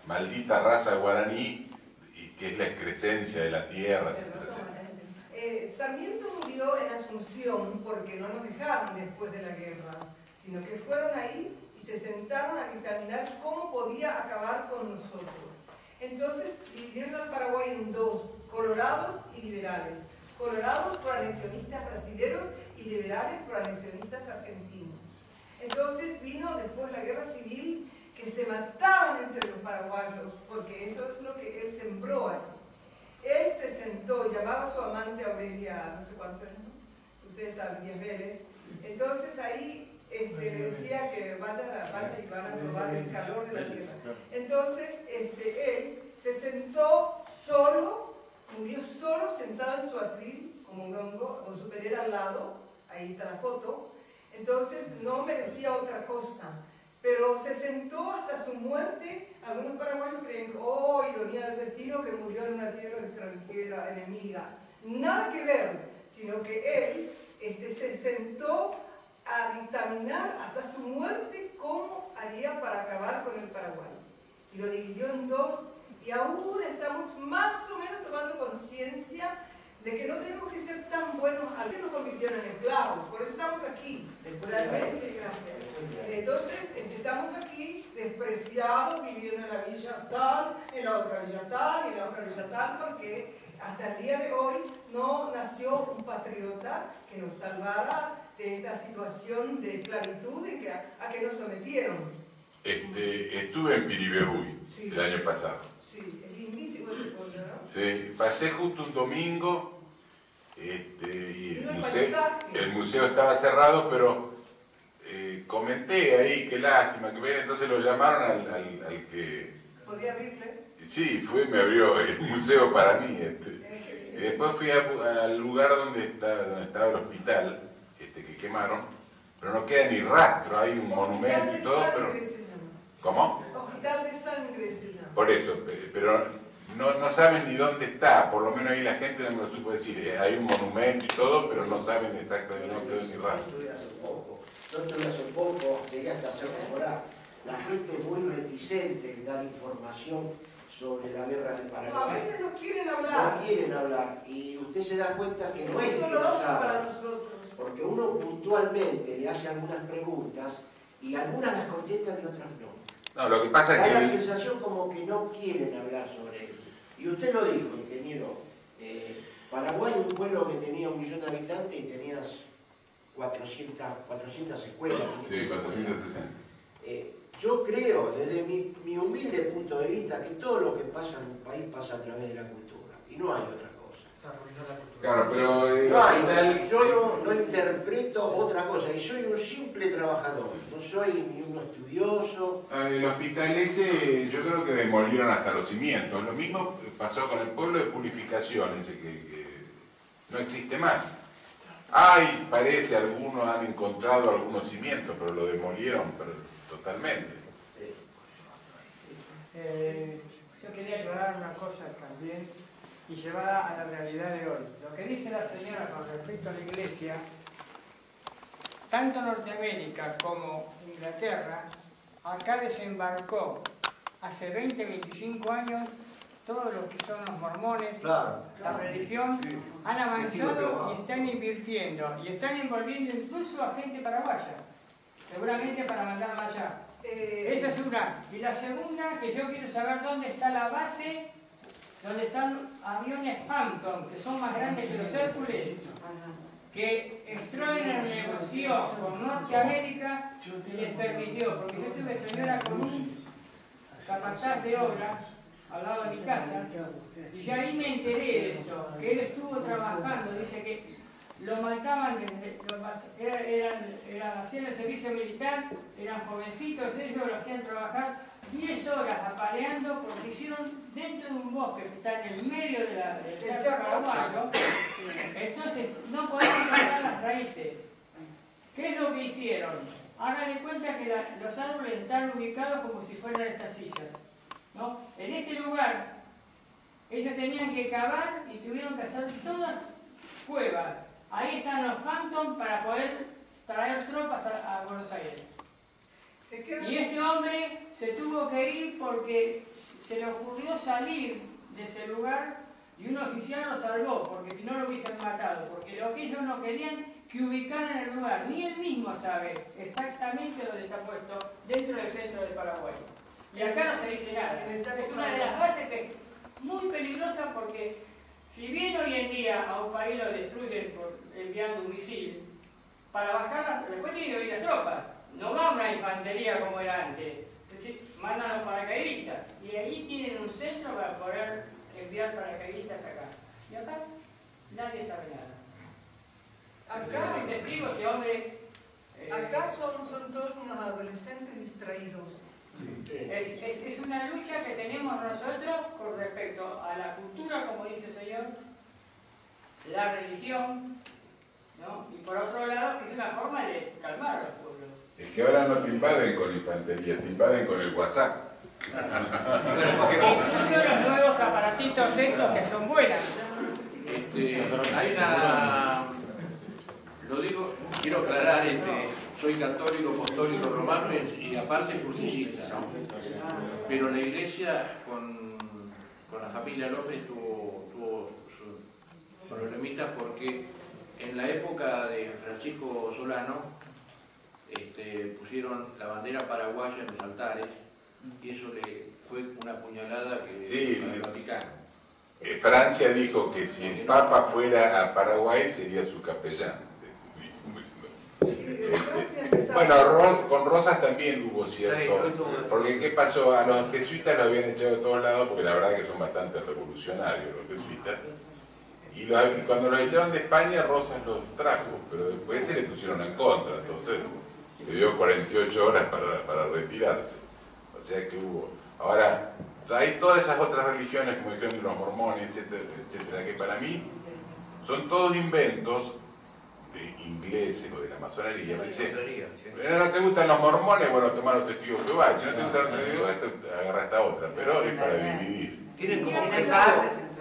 maldita raza guaraní, y que es la excrescencia de la tierra, etc. Sarmiento murió en Asunción porque no nos dejaron después de la guerra, sino que fueron ahí y se sentaron a dictaminar cómo podía acabar con nosotros. Entonces dividieron al Paraguay en 2, colorados y liberales. Colorados por anexionistas brasileños y liberales por anexionistas argentinos. Entonces vino después la guerra civil, que se mataban entre los paraguayos, porque eso es lo que él sembró allí. Él se sentó, llamaba a su amante Aurelia, no sé cuánto era, ¿no? Ustedes saben, Díaz Vélez. Entonces ahí le decía que vaya y van a probar el calor de la tierra. Entonces él se sentó solo, murió solo, sentado en su atril, como un hongo, con su perera al lado, ahí está la foto. Entonces no merecía otra cosa, pero se sentó hasta su muerte. Algunos paraguayos creen, oh, ironía del destino, que murió en una tierra extranjera, enemiga. Nada que ver, sino que él se sentó a dictaminar hasta su muerte cómo haría para acabar con el Paraguay. Y lo dividió en 2, y aún estamos más o menos tomando conciencia de que no tenemos que ser tan buenos, al que nos convirtieron en esclavos, por eso estamos aquí, realmente, gracias. Entonces, estamos aquí despreciados, viviendo en la villa tal, en la otra villa tal, y en la otra villa tal, porque hasta el día de hoy no nació un patriota que nos salvara de esta situación de esclavitud a que nos sometieron. Estuve en Piribebuy el año pasado. Sí, es lindísimo ese pueblo, ¿no? Sí, pasé justo un domingo y el museo estaba cerrado, pero comenté ahí, qué lástima que ven, entonces lo llamaron al que... ¿Podía abrirle? Sí, me abrió el museo para mí. Y después fui al lugar donde estaba el hospital que quemaron, pero no queda ni rastro, hay un monumento y todo, pero... ¿Cómo? Hospital de Sangre se llama. Por eso, pero no saben ni dónde está, por lo menos ahí la gente no me lo supo decir, hay un monumento y todo, pero no saben exactamente, no quedó ni rastro. Yo estuve hace poco, llegué hasta hacer mejorar. La gente es muy reticente en dar información sobre la guerra del Paraguay. No, a veces no quieren hablar. No quieren hablar. Y usted se da cuenta que no es que no sabe. Para nosotros. Porque uno puntualmente le hace algunas preguntas y algunas las contesta y otras no. No, lo que pasa es que... Da la sensación como que no quieren hablar sobre eso. Y usted lo dijo, ingeniero. Paraguay, un pueblo que tenía 1 millón de habitantes y tenías 400 escuelas. Sí, 460. Yo creo, desde mi humilde punto de vista, que todo lo que pasa en un país pasa a través de la cultura. Y no hay otra cosa. Se arruinó la cultura. Claro, pero... No hay, yo no interpreto otra cosa. Y soy un simple trabajador. No soy ni un estudioso. El hospital ese, yo creo que demolieron hasta los cimientos. Lo mismo pasó con el pueblo de Purificación, ese que no existe más. Parece, algunos han encontrado algunos cimientos, pero lo demolieron totalmente. Yo quería aclarar una cosa también y llevada a la realidad de hoy. Lo que dice la señora con respecto a la Iglesia, tanto Norteamérica como Inglaterra, acá desembarcó hace 20, 25 años todos los que son los mormones, claro, la religión, han avanzado y están invirtiendo y están envolviendo incluso a gente paraguaya, seguramente para mandarla allá. Esa es una. Y la segunda, que yo quiero saber dónde está la base, donde están aviones Phantom, que son más grandes que los Hércules, que extraen el negocio con Norteamérica y les permitió, porque yo tuve señora con un capataz de obra al lado de mi casa, y ya ahí me enteré de esto, que él estuvo trabajando, dice que lo mataban, hacían el servicio militar, eran jovencitos, ellos lo hacían trabajar 10 horas apaleando porque hicieron dentro de un bosque que está en el medio del Chaco paraguayo. Entonces no podían cortar las raíces. ¿Qué es lo que hicieron? Hagan de cuenta que los árboles están ubicados como si fueran estas sillas, ¿no? En este lugar ellos tenían que cavar y tuvieron que hacer todas cuevas. Ahí están los Phantom para poder traer tropas a Buenos Aires. Y este hombre se tuvo que ir porque se le ocurrió salir de ese lugar y un oficial lo salvó, porque si no lo hubiesen matado, porque lo que ellos no querían que ubicaran el lugar, ni él mismo sabe exactamente dónde está puesto dentro del centro de Paraguay. Y acá no se dice nada. Es una de las bases que es muy peligrosa porque si bien hoy en día a un país lo destruyen enviando un misil, para bajarla, después tiene que ir las tropas. No va una infantería como era antes. Es decir, mandan los paracaidistas. Y ahí tienen un centro para poder enviar paracaidistas acá. Y acá nadie sabe nada. Acá, Yo soy testigo, ese hombre... acá son todos unos adolescentes distraídos. Es una lucha que tenemos nosotros con respecto a la cultura, como dice el señor, la religión, ¿no? Y por otro lado, que es una forma de calmar a los pueblos. Es que ahora no te invaden con infantería, te invaden con el WhatsApp. Incluso los nuevos aparatitos estos que son buenas. Hay una... Lo digo, quiero aclarar, soy católico, apostólico, romano y aparte cursicista, ¿no? Pero la iglesia con la familia López tuvo sus problemitas porque en la época de Francisco Solano pusieron la bandera paraguaya en los altares y eso le fue una puñalada que sí, al Vaticano. Francia dijo que si el Papa fuera a Paraguay sería su capellán. Bueno, con Rosas también hubo cierto, porque ¿qué pasó? A los jesuitas los habían echado de todos lados, porque la verdad que son bastante revolucionarios los jesuitas, y cuando los echaron de España, Rosas los trajo, pero después se le pusieron en contra, entonces le dio 48 horas para retirarse, o sea que hubo. Ahora, hay todas esas otras religiones, como dijeron los mormones, etcétera, etcétera, que para mí son todos inventos ingleses o de la masonería. Me dice, no te gustan los mormones, bueno, toma los testigos de Jehová. Si no te gustan los testigos de Jehová, agarra esta otra, pero es para dividir. Tienen como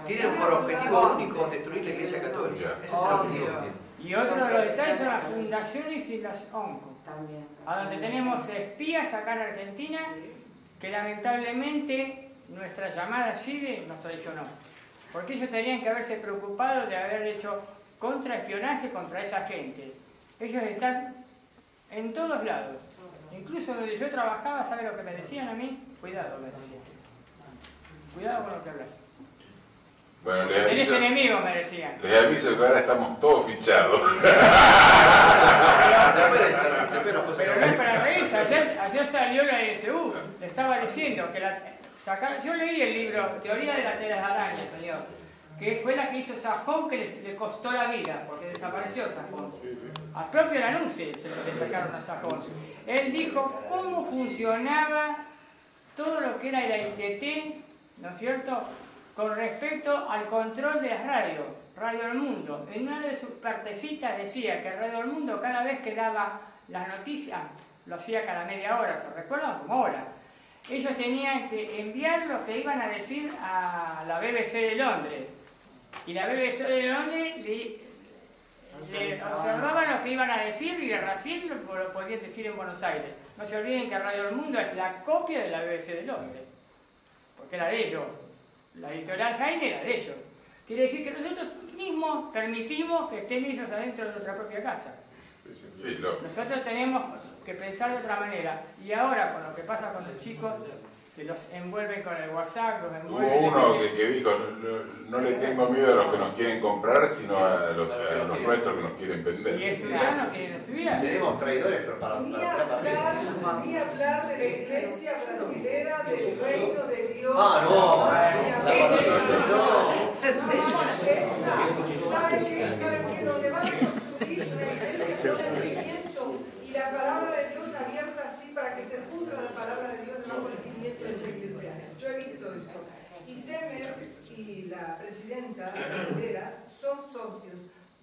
tienen por objetivo único destruir la Iglesia Católica. Ese es el objetivo que tienen. Y otro de los detalles son las fundaciones y las ONCO, a donde tenemos espías acá en Argentina que lamentablemente nuestra llamada CIDE nos traicionó. Porque ellos tenían que haberse preocupado de haber hecho contraespionaje contra esa gente. Ellos están en todos lados. Incluso donde yo trabajaba, ¿sabe lo que me decían a mí? Cuidado, me decían. Cuidado con lo que hablas. Bueno, tenés enemigos, me decían. Les aviso que ahora estamos todos fichados. Pero no es para reírse. Ayer salió la DSU. Le estaba diciendo que yo leí el libro Teoría de la telaraña, señor, que fue la que hizo Sajón, que le costó la vida, porque desapareció Sajón. Al propio Lanuse se le sacaron a Sajón. Él dijo cómo funcionaba todo lo que era el ITT, ¿no es cierto?, con respecto al control de las radios, Radio El Mundo. En una de sus partecitas decía que Radio El Mundo, cada vez que daba las noticias, lo hacía cada media hora, ¿se recuerdan? Como ahora. Ellos tenían que enviar lo que iban a decir a la BBC de Londres. Y la BBC de Londres le observaban lo que iban a decir y recién lo podían decir en Buenos Aires. No se olviden que Radio El Mundo es la copia de la BBC de Londres, porque era de ellos. La editorial Jaime era de ellos. Quiere decir que nosotros mismos permitimos que estén ellos adentro de nuestra propia casa. Sí, nosotros tenemos que pensar de otra manera. Y ahora, con lo que pasa con los chicos, que los envuelven con el WhatsApp, los envuelven... Hubo uno que dijo, no le tengo miedo a los que nos quieren comprar, sino a los nuestros que nos quieren vender. Y estudiar no quieren estudiar. Tenemos traidores, pero para ni hablar de la iglesia brasilera, del reino de Dios. ¿Saben qué? Donde van a construir la iglesia con el cimiento y la palabra de Dios abierta así para que se pudra la palabra de Dios debajo del cimiento de esa iglesia. Yo he visto eso. Y Temer y la presidenta brasilera son socios.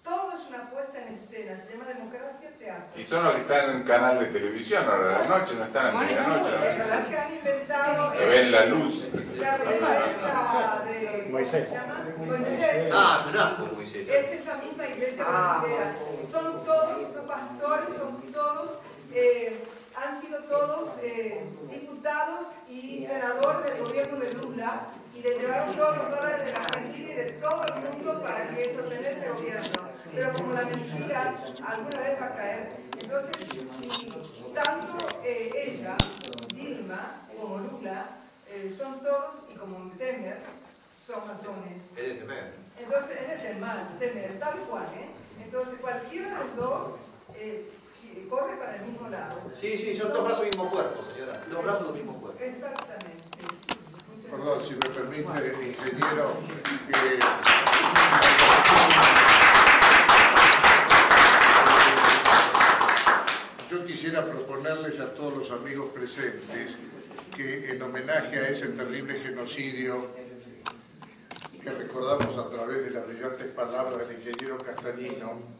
Todo es una puesta en escena, se llama democracia teatro. Y son los que están en un canal de televisión ahora a la noche, no están a medianoche. Los que han inventado... Que ven la luz. La reversa de... Moisés. ¿Se llama? Moisés. Ah, Fernando Moisés. Es esa misma iglesia brasilera. Son todos, son pastores, son todos... han sido todos diputados y senadores del gobierno de Lula y le llevaron todos los dólares de la Argentina y de todo el mundo para que sostener ese gobierno. Pero como la mentira alguna vez va a caer, entonces, y tanto ella, Dilma, como Lula, son todos, y como Temer, son masones. Es de Temer. Entonces, es de Temer, tal cual, ¿eh? Entonces, cualquiera de los dos... corre para el mismo lado. Sí, son dos brazos del mismo cuerpo, señora. Dos brazos del mismo cuerpo. Exactamente. Perdón, si me permite, ingeniero, yo quisiera proponerles a todos los amigos presentes que en homenaje a ese terrible genocidio que recordamos a través de las brillantes palabras del ingeniero Castagnino,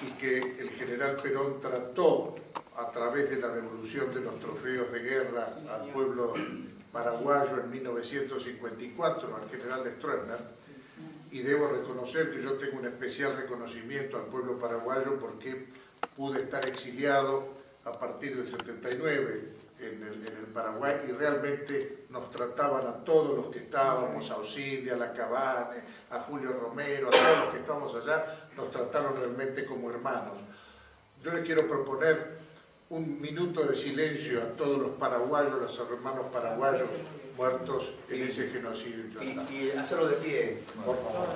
y que el general Perón trató a través de la devolución de los trofeos de guerra al pueblo paraguayo en 1954, al general Stroessner, y debo reconocer que yo tengo un especial reconocimiento al pueblo paraguayo porque pude estar exiliado a partir del 79 en el Paraguay y realmente nos trataban a todos los que estábamos, a Osinde, a Lacabane, a Julio Romero, a todos los que estábamos allá, nos trataron realmente como hermanos. Yo les quiero proponer un minuto de silencio a todos los paraguayos, los hermanos paraguayos muertos en ese genocidio infantado. Y hacerlo de pie. Por favor.